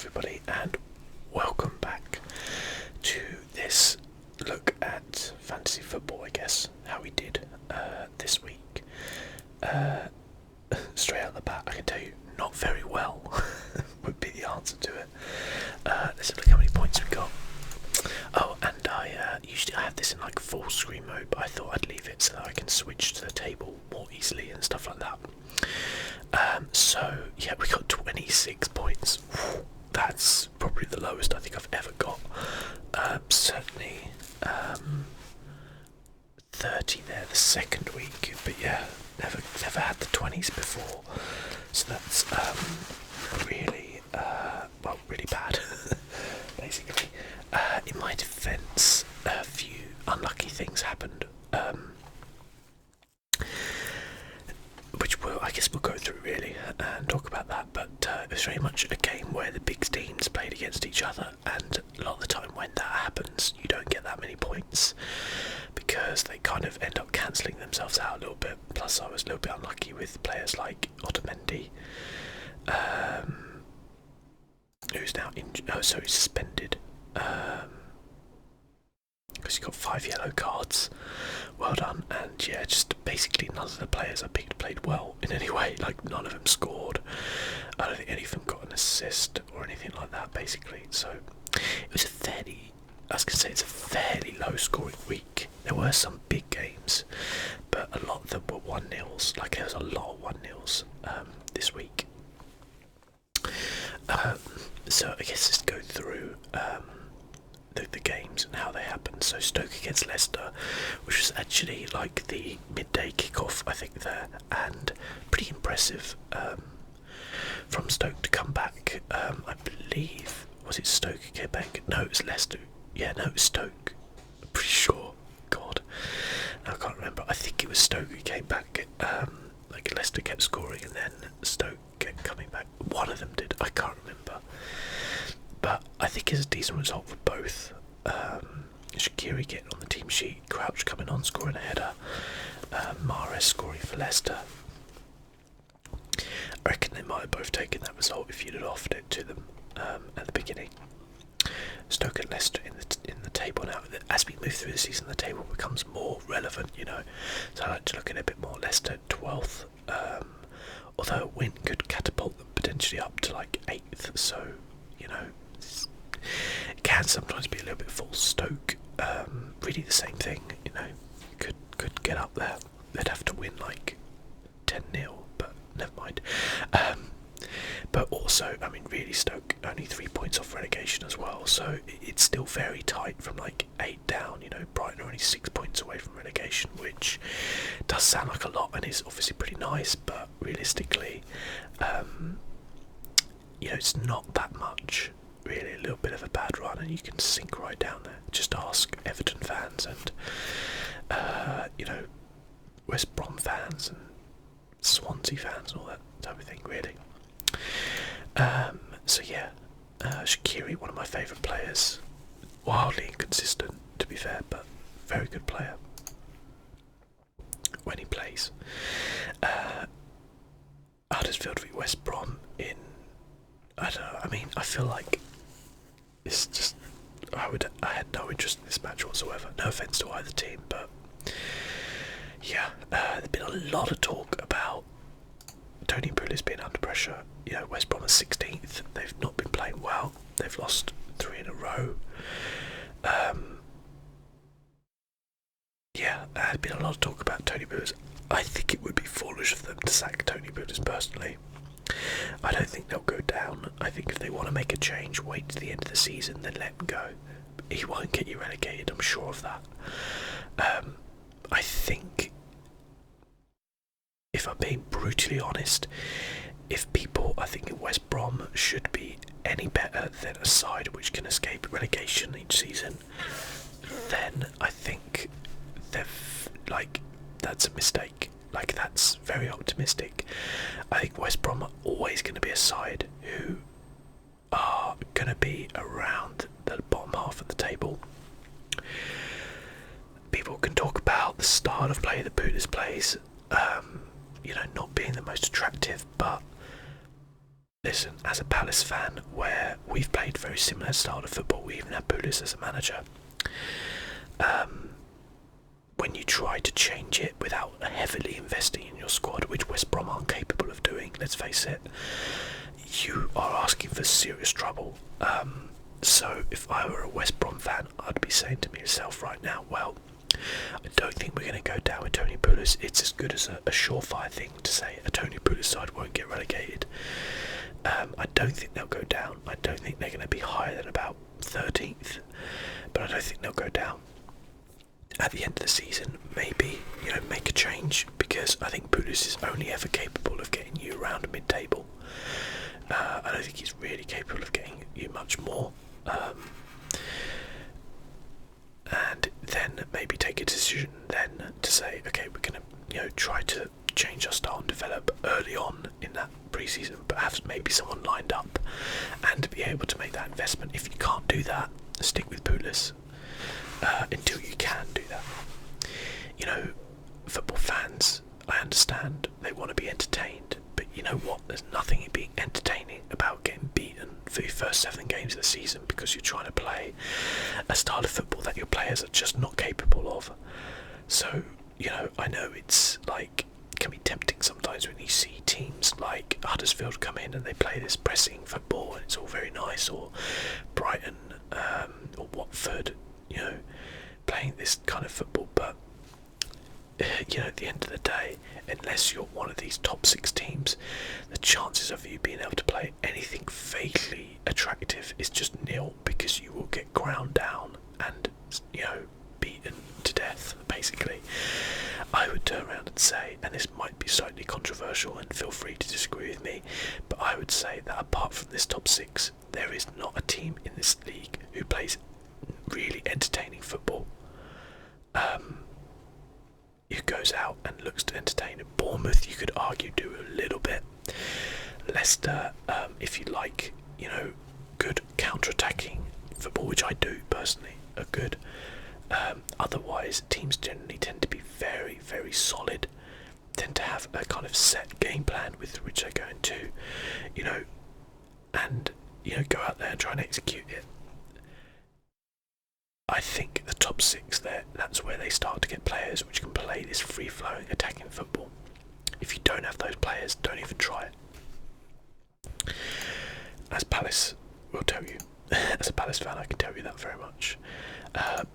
everybody, and welcome back to this look at fantasy football, I guess, how we did this week. Straight out the bat, I can tell you, not very well would be the answer to it. Let's look how many points we got. Oh, and I usually I have this in like full screen mode, but I thought I'd leave it so that I can switch to the table more easily and stuff like that. So yeah, we got 26 points. That's probably the lowest I think I've ever got. Certainly 30 there the second week, but yeah, never had the 20s before. So that's really really bad. Basically, in my defence, a few unlucky things happened. Which I guess we'll go through really and talk about that, but it was very much a game where the big teams played against each other, and a lot of the time when that happens you don't get that many points because they kind of end up cancelling themselves out a little bit. Plus I was a little bit unlucky with players like Otamendi, who's now suspended because he got 5 yellow cards. Well done. And yeah, just basically none of the players I picked played well in any way. Like, none of them scored. I don't think any of them got an assist or anything like that, basically. So it was it's a fairly low scoring week. There were some big games, but a lot of them were 1-0s. Like, there was a lot of 1-0s this week. So I guess let's go through the games and how they happened. So Stoke against Leicester, which was actually like the midday kickoff, I think, there, and pretty impressive from Stoke to come back. I believe, was it Stoke who came back? No, it was Leicester. Yeah, no, it was Stoke. I'm pretty sure. God, I can't remember. I think it was Stoke who came back. Like, Leicester kept scoring and then Stoke kept coming back. One of them did. I can't remember. But I think it's a decent result for both. Shaqiri getting on the team sheet, Crouch coming on, scoring a header, Mahrez scoring for Leicester. I reckon they might have both taken that result if you'd have offered it to them at the beginning. Stoke and Leicester in the table now. As we move through the season, the table becomes more relevant, you know. So I like to look at it a bit more. Leicester 12th, although a win could catapult them potentially up to like 8th. So, you know, it can sometimes be a little bit false. Stoke, really the same thing, you know, could get up there. They'd have to win like 10-0, but never mind. But also, I mean, really, Stoke only 3 points off relegation as well, so it's still very tight from like 8 down. You know, Brighton are only 6 points away from relegation, which does sound like a lot and is obviously pretty nice, but realistically, you know, it's not that much. Really, a little bit of a bad run and you can sink right down there. Just ask Everton fans and you know, West Brom fans and Swansea fans and all that type of thing, really. So yeah, Shaqiri, one of my favourite players. Wildly inconsistent, to be fair, but very good player when he plays. Huddersfield v West Brom in, I don't know, I mean, I feel like it's just, I had no interest in this match whatsoever. No offence to either team, but yeah, there's been a lot of talk about Tony Pulis being under pressure. You know, West Brom are 16th. They've not been playing well. They've lost 3 in a row. Yeah, there's been a lot of talk about Tony Pulis. I think it would be foolish of them to sack Tony Pulis personally. I don't think they'll go down. I think if they want to make a change, wait to the end of the season, then let him go. He won't get you relegated, I'm sure of that. I think, if I'm being brutally honest, I think West Brom should be any better than a side which can escape relegation each season, then I think that's a mistake. Like, that's very optimistic. I think West Brom are always going to be a side who are going to be around the bottom half of the table. People can talk about the style of play that Pulis plays, you know, not being the most attractive, but listen, as a Palace fan, where we've played very similar style of football, we even had Pulis as a manager. When you try to change it without heavily investing in your squad, which West Brom aren't capable of doing, let's face it, you are asking for serious trouble. So if I were a West Brom fan, I'd be saying to myself right now, well, I don't think we're going to go down with Tony Pulis. It's as good as a surefire thing to say a Tony Pulis side won't get relegated. I don't think they'll go down. I don't think they're going to be higher than about 13th, but I don't think they'll go down. At the end of the season, maybe, make a change, because I think Pulis is only ever capable of getting you around mid-table. I don't think he's really capable of getting you much more. And then maybe take a decision then to say, okay, we're going to try to change our style and develop early on in that pre-season, but have maybe someone lined up and be able to make that investment. If you can't do that, stick with Pulis until you can do that. Football fans, I understand, they want to be entertained, but you know what, there's nothing being entertaining about getting beaten for your first 7 games of the season because you're trying to play a style of football that your players are just not capable of. So, I know it's can be tempting sometimes when you see teams like Huddersfield come in and they play this pressing football and it's all very nice, or Brighton or Watford, playing this kind of football, but at the end of the day, unless you're one of these top 6 teams, the chances of you being able to play anything vaguely attractive is just nil, because you will get ground down and beaten to death, basically. I would turn around and say, and this might be slightly controversial and feel free to disagree with me, but I would say that apart from this top 6, there is not a team in this league who plays really entertaining football. Who goes out and looks to entertain. Bournemouth, you could argue, do a little bit. Leicester, if you like, good counter-attacking football, which I do personally, are good. Otherwise, teams generally tend to be very, very solid, tend to have a kind of set game plan with which they're going to, and, go out there and try and execute it. I think the top 6 there, that's where they start to get players which can play this free-flowing attacking football. If you don't have those players, don't even try it. As Palace will tell you, as a Palace fan, I can tell you that very much.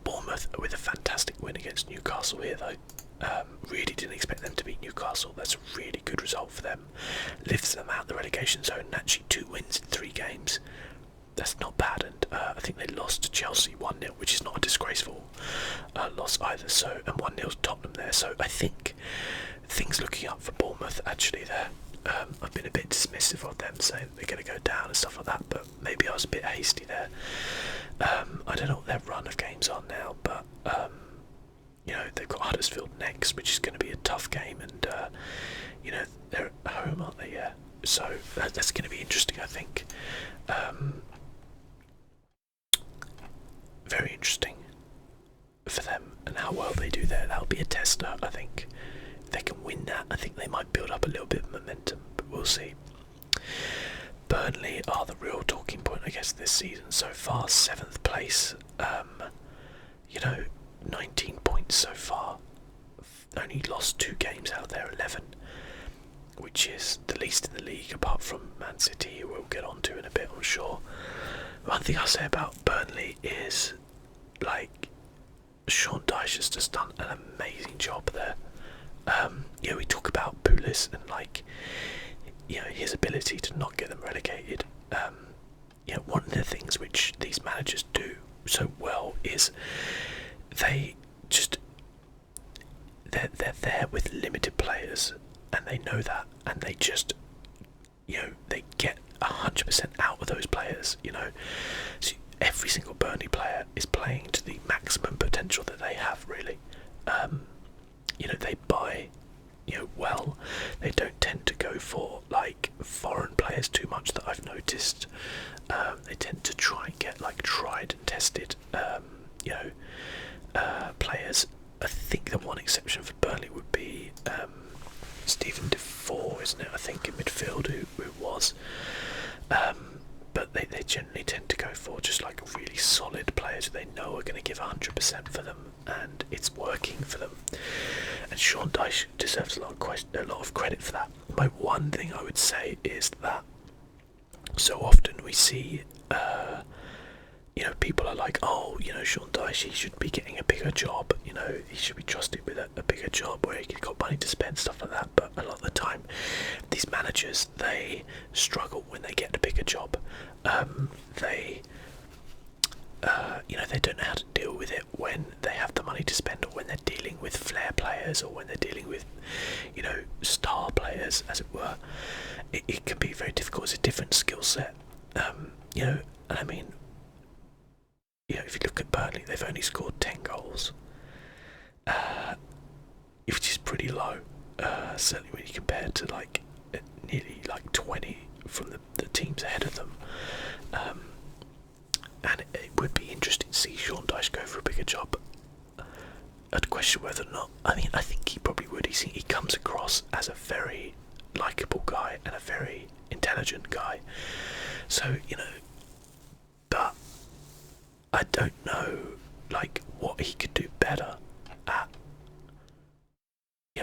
Bournemouth with a fantastic win against Newcastle here, though. Really didn't expect them to beat Newcastle. That's a really good result for them. Lifts them out the relegation zone, and actually 2 wins in 3 games. That's not bad, and I think they lost to Chelsea 1-0, which is not a disgraceful loss either. So, and 1-0 to Tottenham there. So I think things looking up for Bournemouth actually there. I've been a bit dismissive of them, saying they're going to go down and stuff like that, but maybe I was a bit hasty there. I don't know what their run of games are now, but they've got Huddersfield next, which is going to be a tough game, and they're at home, aren't they? Yeah. So that's going to be interesting, I think. Very interesting for them and how well they do there. That'll be a tester, I think. If they can win that, I think they might build up a little bit of momentum, but we'll see. Burnley are the real talking point, I guess, this season so far. 7th place. 19 points so far. Only lost 2 games out of their 11, which is the least in the league, apart from Man City, who we'll get on to in a bit, I'm sure. One thing I'll say about Burnley is, Sean Dyche has just done an amazing job there. We talk about Pulis and, his ability to not get them relegated. One of the things which these managers do so well is they're there with limited players, and they know that, and they just, they get 100% out of those players, So every single Burnley player is playing to the maximum potential that they have, really. They buy, well. They don't tend to go for, foreign players too much, that I've noticed. They tend to try and get, tried and tested, players. I think the one exception for Burnley would be Stephen Defoe, isn't it? I think in midfield, who was. generally tend to go for just like really solid players they know are going to give 100% for them, and it's working for them. And Sean Dyche deserves a lot of credit for that. My one thing I would say is that so often we see, people are like, oh, Sean Dyche, he should be getting a bigger job. He should be trusted with a bigger job where he's got money to spend, stuff like that. But a lot of the time, these managers, they struggle when they get a bigger job. They don't know how to deal with it when they have the money to spend, or when they're dealing with flair players, or when they're dealing with, star players, as it were. It can be very difficult. It's a different skill set. And I mean, if you look at Burnley, they've only scored 10 goals, which is pretty low. Certainly when you compare to nearly 20 from the teams ahead of them. And it would be interesting to see Sean Dyche go for a bigger job. I'd question whether or not. I mean, I think he probably would. He comes across as a very likeable guy and a very intelligent guy. So, but I don't know, what he could do better at,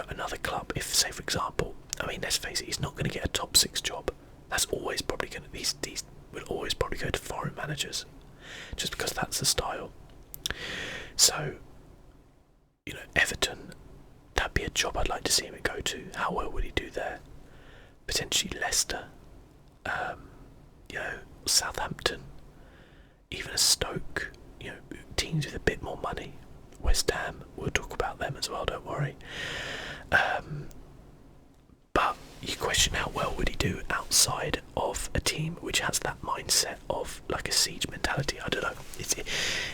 another club. If, say, for example, I mean, let's face it, he's not going to get a top 6 job. That's always probably going to. These will always probably go to foreign managers, just because that's the style. So, Everton, that'd be a job I'd like to see him go to. How well would he do there? Potentially Leicester, Southampton, even a Stoke, teams with a bit more money. West Ham, we'll talk about them as well, don't worry. But you question how well would he do outside of a team which has that mindset of a siege mentality. I don't know.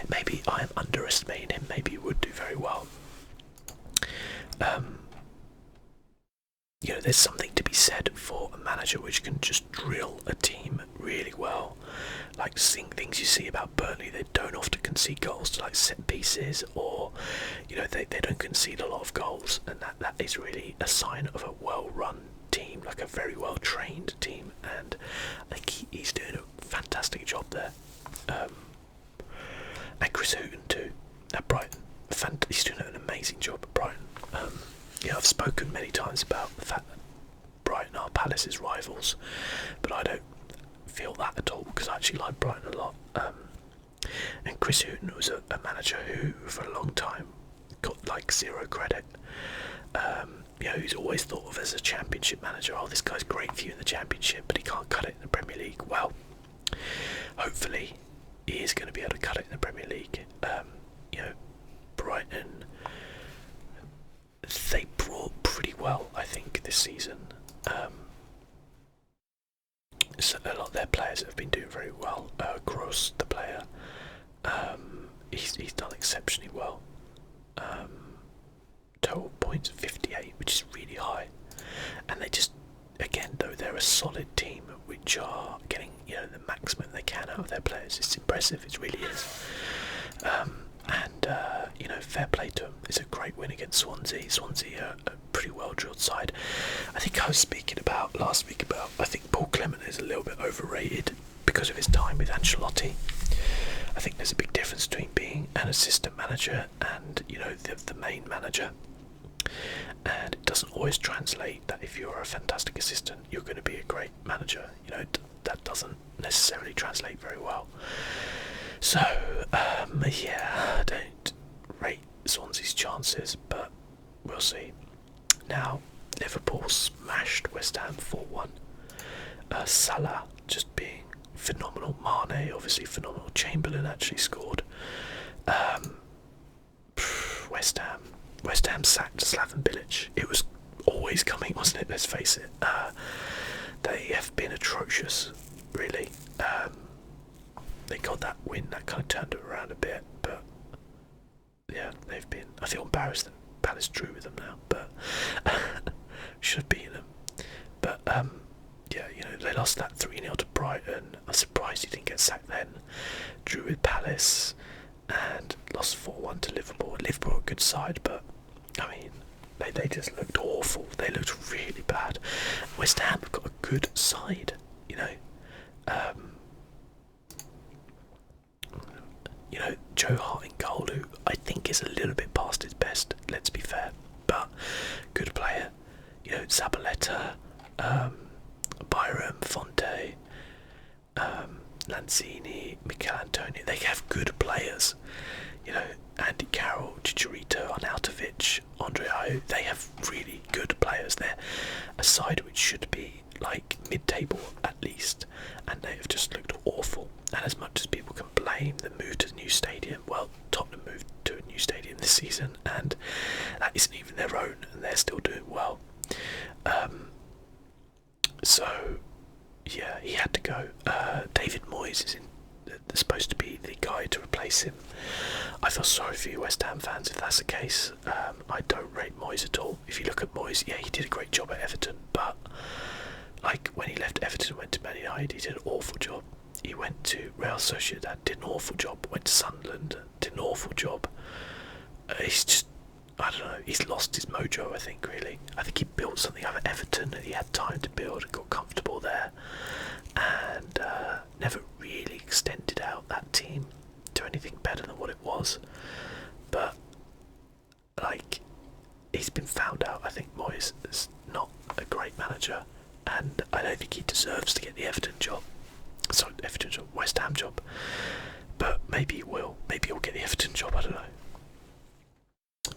Maybe I am underestimating him. Maybe he would do very well. There's something to be said for a manager which can just drill a team really well. Seeing things you see about Burnley, they don't often concede goals to set pieces, or they don't concede a lot of goals, and that is really a sign of a well-run team, a very well-trained team, and I think he's doing a fantastic job there. And Chris Hughton too at Brighton, he's doing an amazing job at Brighton. I've spoken many times about the fact that Brighton are Palace's rivals, but I don't feel that at all, because I actually like Brighton a lot. And Chris Hughton was a manager who, for a long time, got zero credit. He's always thought of as a Championship manager. Oh, this guy's great for you in the Championship, but he can't cut it in the Premier League. Well, hopefully he is going to be able to cut it in the Premier League. Brighton, they brought pretty well, I think, this season. So a lot of their players have been doing very well. Gross, the player, he's done exceptionally well. Total points 58, which is really high. And they just, again, though, they're a solid team which are getting the maximum they can out of their players. It's impressive, it really is. Fair play to them. It's a great win against Swansea. Swansea are a pretty well drilled side. I think I was speaking about last week about, I think Paul Clement is a little bit overrated because of his time with Ancelotti. I think there's a big difference between being an assistant manager and the main manager, and it doesn't always translate that if you're a fantastic assistant you're going to be a great manager. That doesn't necessarily translate very well. So I don't rate Swansea's chances, but we'll see. Now, Liverpool smashed West Ham 4-1. Salah just being phenomenal. Mane obviously phenomenal. Chamberlain actually scored. West Ham sacked Slaven Bilic. It was always coming, wasn't it? Let's face it. They have been atrocious, really. They got that win that kind of turned it around a bit, but yeah, they've been. I feel embarrassed that Palace drew with them now, but should have beaten them. But they lost that 3-0 to Brighton. I'm surprised he didn't get sacked then. Drew with Palace and lost 4-1 to Liverpool. Liverpool are a good side, but I mean, they just looked awful. They looked really bad. West Ham have got a good side, You know, Joe Hart in goal, who I think is a little bit past his best, let's be fair, but good player. You know, Zabaleta, Byram, Fonte, Lanzini, Michael Antonio, they have good players. You know, Andy Carroll, Chicharito, Arnautovic, Andre Ayew, they have really good players. They're a side which should be like mid-table at least, and they have just looked awful. And as much as people can blame the move to the new stadium, well, Tottenham moved to a new stadium this season, and that isn't even their own, and they're still doing well. So, yeah, he had to go. David Moyes is supposed to be the guy to replace him. I feel sorry for you West Ham fans if that's the case. I don't rate Moyes at all. If you look at Moyes, yeah, he did a great job at Everton, but like when he left Everton and went to Man United, he did an awful job. He went to Real Sociedad, did an awful job. Went to Sunderland, did an awful job. He's just, I don't know, he's lost his mojo, I think, really. I think he built something out of Everton and he had time to build and got comfortable there, and never really extended out that team to anything better than what it was. But like, he's been found out. I think Moyes is not a great manager, and I don't think he deserves to get the Everton job. Sorry, Everton job, West Ham job. But maybe he will. Maybe he'll get the Everton job, I don't know.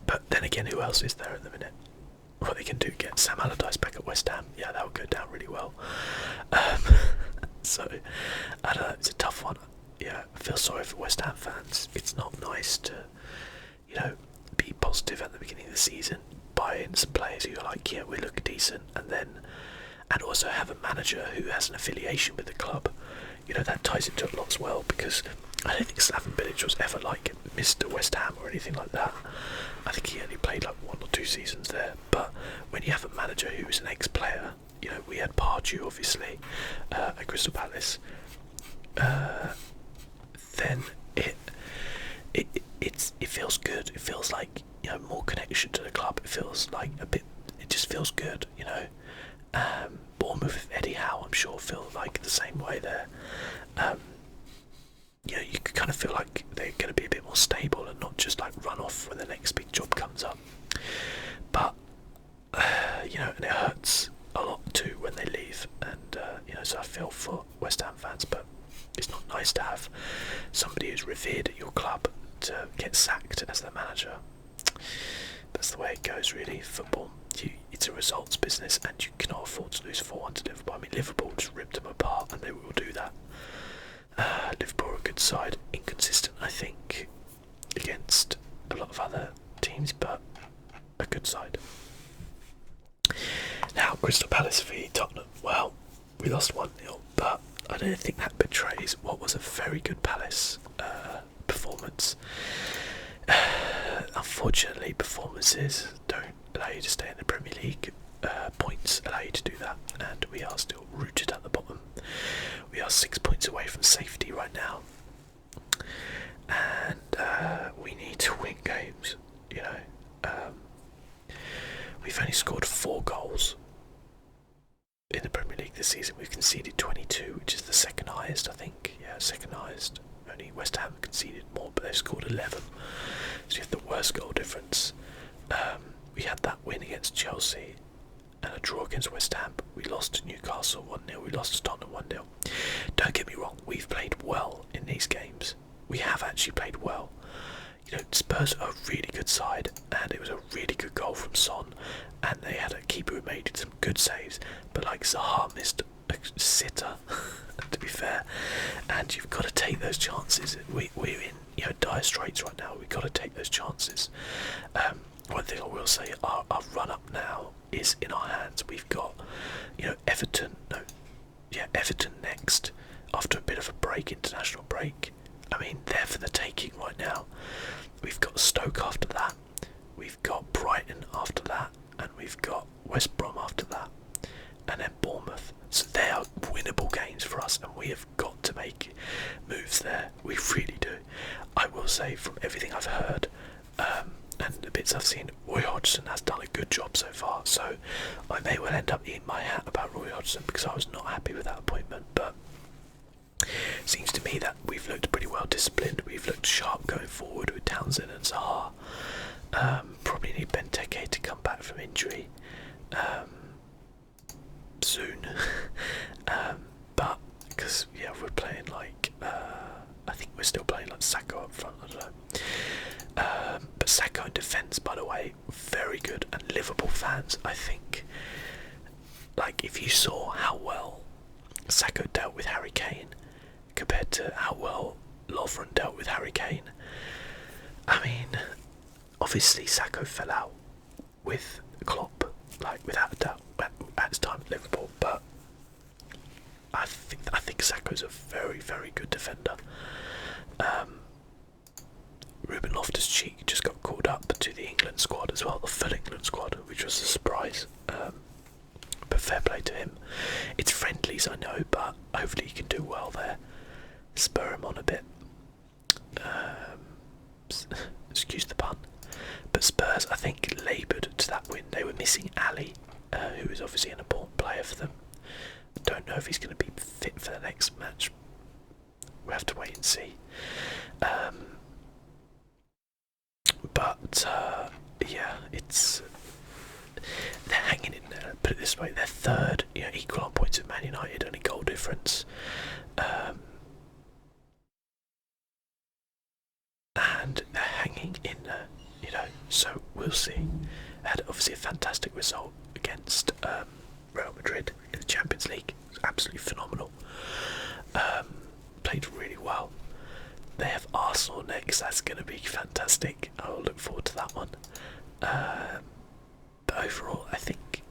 But then again, who else is there at the minute? What they can do, get Sam Allardyce back at West Ham. Yeah, that would go down really well. So, I don't know, it's a tough one. Yeah, I feel sorry for West Ham fans. It's not nice to, you know, be positive at the beginning of the season, buy in some players who are like, yeah, we look decent, and also have a manager who has an affiliation with the club. You know, that ties into it a lot as well, because I don't think Slaven Bilic was ever like Mr. West Ham or anything like that. I think he only played like 1 or 2 seasons there. But when you have a manager who is an ex-player, you know, we had Pardew obviously at Crystal Palace, then it feels good. It feels like, you know, more connection to the club. It feels like it just feels good, you know. Bournemouth with Eddie Howe, I'm sure, feel like the same way there. You know, you could kind of feel like they're going to be a bit more stable and not just like run off when the next big job comes up. But you know, and it hurts a lot too when they leave, and you know, so I feel for West Ham fans, but it's not nice to have somebody who's revered at your club to get sacked as their manager. That's the way it goes, really. Football, it's a results business, and you cannot afford to lose 4-1 to Liverpool. I mean, Liverpool just ripped them apart, and they will do that. Liverpool are a good side, inconsistent, I think, against a lot of other teams, but a good side. Now, Crystal Palace v Tottenham. Well, we lost 1-0, but I don't think that betrays what was a very good Palace performance. Unfortunately, performances don't allow you to stay in the Premier League. Points allow you to do that, and we are still rooted at the bottom. We are 6 points away from safety right now, and we need to win games. You know, we've only scored 4 goals in the Premier League this season. We've conceded 22, which is the second highest, I think. Yeah, second highest. Only West Ham conceded more, but they've scored 11. So you have the worst goal difference. We had that win against Chelsea and a draw against West Ham. We lost to Newcastle 1-0. We lost to Tottenham 1-0. Don't get me wrong, we've played well in these games. We have actually played well. You know, Spurs are a really good side, and it was a really good goal from Son, and they had a keeper who made some good saves, but like Zaha missed a sitter, to be fair, and you've got to take those chances. We're in, you know, dire straits right now. We've got to take those chances. One thing I will say, our run up now is in our hands. We've got, you know, Everton next, after a bit of a break, international break. I mean, they're for the taking right now. We've got Stoke after that, we've got Brighton after that, and we've got West Brom after that, and then Bournemouth. So they are winnable games for us, and we have got to make moves there. We really do. I will say, from everything I've heard, and the bits I've seen, Roy Hodgson has done a good job so far, so I may well end up eating my hat about Roy Hodgson, because I was not happy with that appointment, but it seems to me that we've looked pretty well disciplined, we've looked sharp going forward with Townsend and Zaha. Probably need Benteke to come back from injury soon. But because we're playing like I think we're still playing like Saka up front. I don't know. But Saka in defence, by the way, very good. And Liverpool fans, I think, like if you saw how well Saka dealt with Harry Kane compared to how well Lovren dealt with Harry Kane. I mean, obviously Saka fell out with Klopp, like without a doubt, at his time at Liverpool. But I think Saka's a very, very good defender. Ruben Loftus-Cheek just got called up to the England squad as well, the full England squad, which was a surprise. But fair play to him. It's friendlies, I know, but hopefully he can do well there. Spur him on a bit. Excuse the pun. But Spurs, I think, laboured to that win. They were missing Ali, who is obviously an important player for them. Don't know if he's going to be fit for the next match. We'll have to wait and see. But it's they're hanging in there. Put it this way: they're third, equal on points with Man United, only goal difference. And they're hanging in there, so we'll see. Had obviously a fantastic result against Real Madrid in the Champions League. It was absolutely phenomenal. Played really well. They have Arsenal next. That's going to be fantastic. I will look forward to that one. But overall, I think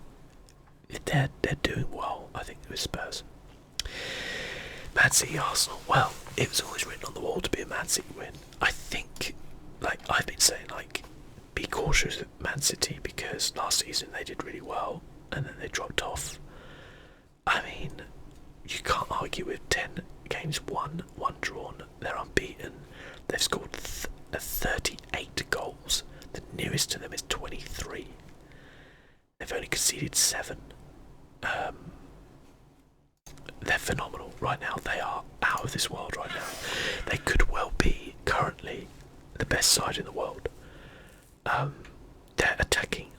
they're doing well. I think with Spurs. Man City, Arsenal. Well, it was always written on the wall to be a Man City win. I think, like I've been saying, be cautious with Man City because last season they did really well and then they dropped off. I mean, you can't argue with 10 games won, 1 drawn. They're unbeaten. They've scored 38 goals. The nearest to them is 23. They've only conceded 7. They're phenomenal right now. They are out of this world right now. They could well be currently the best side in the world. Their attacking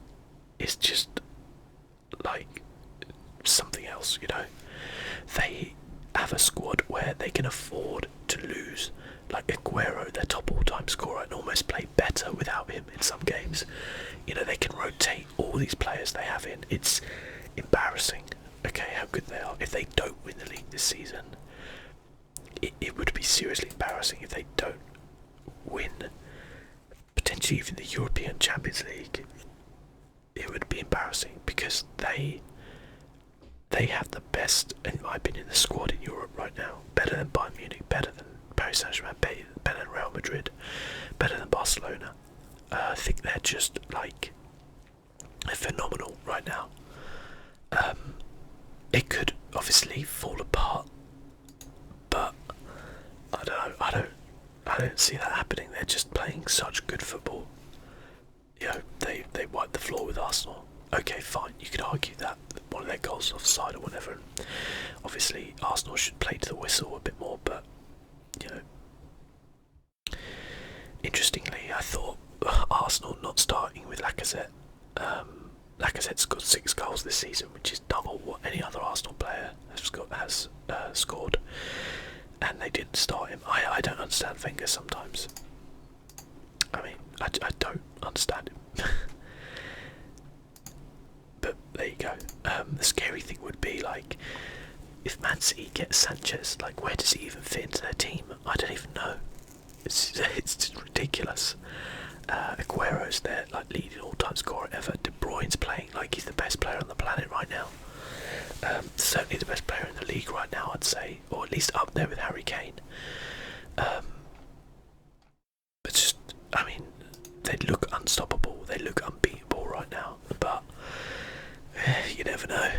is just like something else, They have a squad where they can afford to lose. Like Aguero, their top all-time scorer, and almost play better without him in some games. They can rotate all these players they have in. It's embarrassing. Okay, how good they are. If they don't win the league this season, it would be seriously embarrassing if they don't win, potentially even the European Champions League. It would be embarrassing because they have the best, in my opinion, the squad in Europe right now. Better than Bayern Munich, better than Paris Saint-Germain, better than Real Madrid, better than Barcelona. I think they're just they're phenomenal right now. It could obviously fall apart, but I don't see that happening. They're just playing such good football. They wiped the floor with Arsenal. Okay, fine, you could argue that one of their goals offside or whatever. Obviously, Arsenal should play to the whistle a bit more, but interestingly, I thought Arsenal not starting with Lacazette. Lacazette's got 6 goals this season, which is double what any other Arsenal player has scored, and they didn't start him. I don't understand Wenger sometimes. I mean, I don't understand him. But there you go. The scary thing would be if Man City gets Sanchez, where does he even fit into their team? I don't even know. It's just ridiculous. Aguero's their leading all-time scorer ever. De Bruyne's playing like he's the best player on the planet right now. Certainly the best player in the league right now, I'd say, or at least up there with Harry Kane. But just, I mean, they look unstoppable. They look unbeatable right now. But you never know.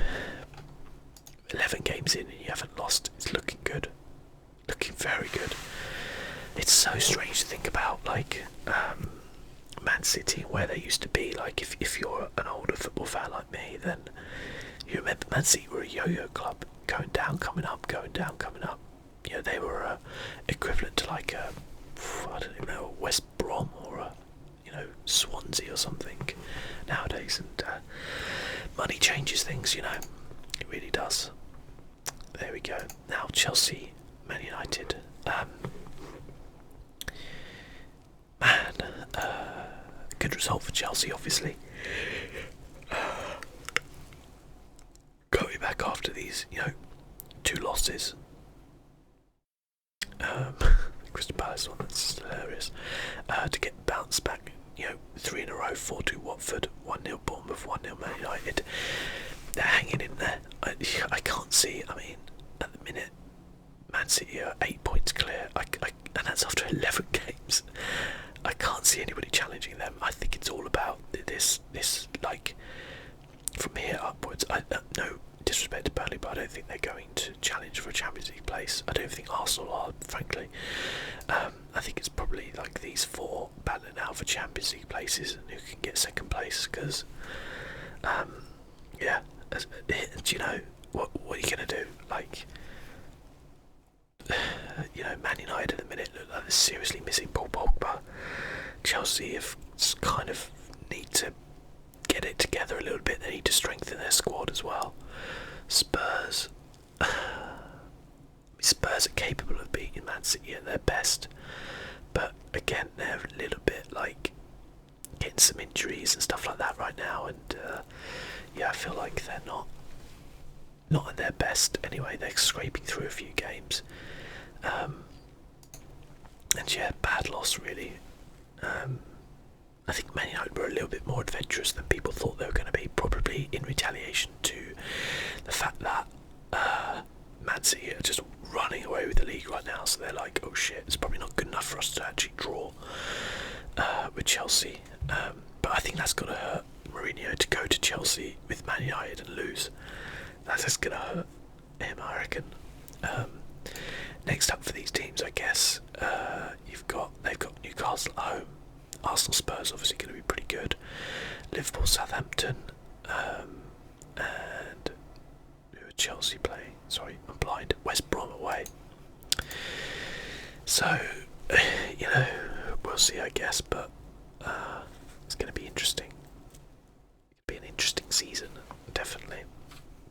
11 games in and you haven't lost. It's looking good. Looking very good. It's so strange to think about, Man City, where they used to be. If you're an older football fan like me, then you remember Man City were a yo-yo club, going down, coming up, going down, coming up. They were equivalent to I don't even know things, you know. It really does. There we go. Now Chelsea, Man United. Man, good result for Chelsea, obviously. Going back after these, 2 losses. Crystal Palace one, that's hilarious. To get bounced back, 3 in a row, 4-2 Watford, 1-0 Bournemouth, 1-0 Man United. They're hanging in there. I can't see, at the minute, Man City are 8 points clear, and that's after 11 games. I can't see anybody challenging them. I think it's all about this like, from here upwards. No disrespect to Burnley, but I don't think they're going to challenge for a Champions League place. I don't think Arsenal are, frankly. I think it's probably like these 4 battling out for Champions League places and who can get second place, because, yeah, do you know, what are you going to do? Like, Man United at the minute look like they're seriously missing Paul Pogba. Chelsea have kind of need to get it together a little bit. They need to strengthen their squad as well. Spurs are capable of beating Man City at their best, but again they're a little bit like getting some injuries and stuff like that right now, and yeah, I feel like they're not at their best anyway. They're scraping through a few games, and yeah, bad loss really. I think Man United were a little bit more adventurous than people thought they were going to be, probably in retaliation to the fact that Man City are just running away with the league right now, so they're like, oh shit, it's probably not good enough for us to actually draw with Chelsea. But I think that's got to hurt Mourinho to go to Chelsea with Man United and lose. That's just going to hurt him, I reckon. Next up for these teams, I guess, they've got Newcastle at home. Arsenal, Spurs obviously going to be pretty good. Liverpool, Southampton, and who are Chelsea playing? Sorry, I'm blind. West Brom away. So, we'll see, I guess, but it's going to be interesting. It'll be an interesting season, definitely.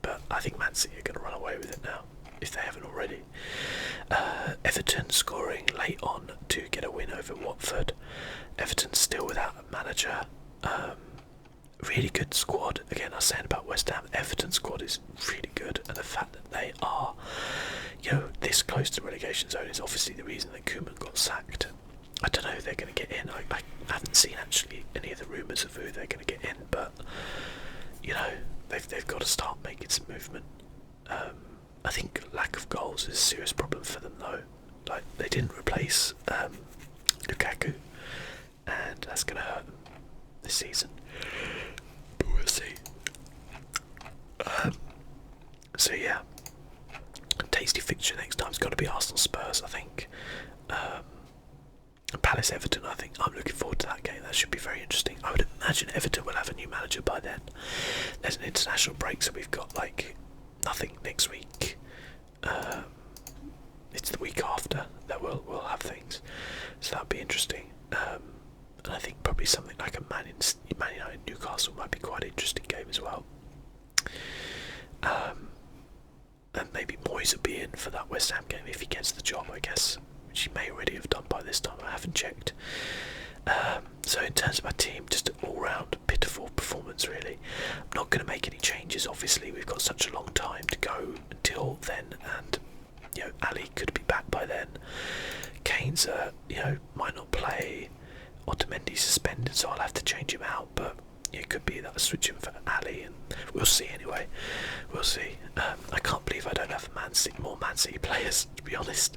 But I think Man City are going to run away with it now, if they haven't already. Everton scoring late on to get a win over Watford. Everton still without a manager. Really good squad. Again, I was saying about West Ham, Everton squad is really good, and the fact that they are, this close to relegation zone is obviously the reason that Koeman got sacked. I don't know who they're going to get in. I haven't seen actually any of the rumours of who they're going to get in, but they've got to start making some movement. I think lack of goals is a serious problem for them though. Like, they didn't replace Lukaku, and that's going to hurt them this season. But we'll see. So yeah, tasty fixture next time. It's got to be Arsenal Spurs, I think. Palace Everton, I think I'm looking forward to that game. That should be very interesting. I would imagine Everton will have a new manager by then. There's an international break, so we've got like nothing next week. It's the week after that we'll have things, so that'll be interesting. And I think probably something like a Man United Newcastle might be quite an interesting game as well. And maybe Moyes will be in for that West Ham game if he gets the job, I guess, which he may already have done by this time. I haven't checked. So in terms of my team, just an all-round pitiful performance really. I'm not going to make any changes, obviously. We've got such a long time to go until then, and Ali could be back by then. Kane's might not play. Otamendi's suspended, so I'll have to change him out, but it could be that I switch him for Ali, and we'll see anyway. We'll see. I can't believe I don't have more Man City players, to be honest.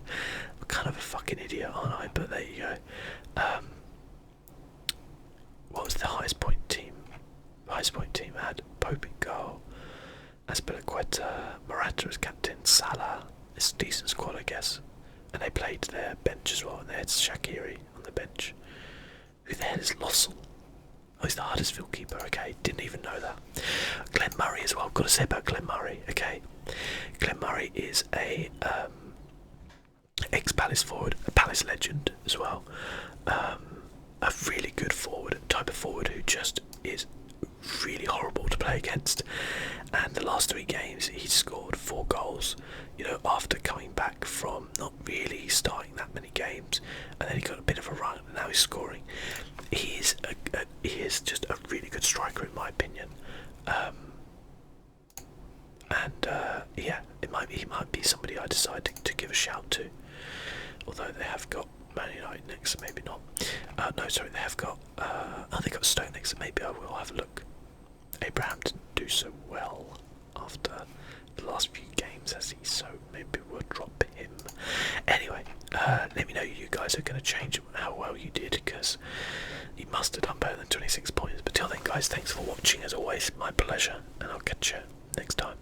I'm kind of a fucking idiot, aren't I? But there you go. What was the highest point team? The highest point team had Pope in goal, Azpilicueta, Morata as captain, Salah. It's a decent squad, I guess. And they played their bench as well, and they had Shaqiri on the bench. Who the hell is Lossell? Oh, he's the Huddersfield keeper, okay, didn't even know that. Glenn Murray as well, got to say about Glenn Murray, okay. Glenn Murray is a ex-Palace forward, a Palace legend as well. A really good forward, type of forward who just is really horrible to play against. And the last 3 games, he's scored 4 goals. You know, after coming back from not really starting that many games, and then he got a bit of a run, and now he's scoring. He is just a really good striker in my opinion. Yeah, he might be somebody I decide to give a shout to. Although they have got Man United next, so maybe not. No, sorry, they have got. They got Stoke next, so maybe I will have a look. Abraham didn't do so well after the last few games, has he? So maybe we'll drop him. Anyway, let me know you guys are going to change how well you did, because you must have done better than 26 points. But till then, guys, thanks for watching. As always, my pleasure, and I'll catch you next time.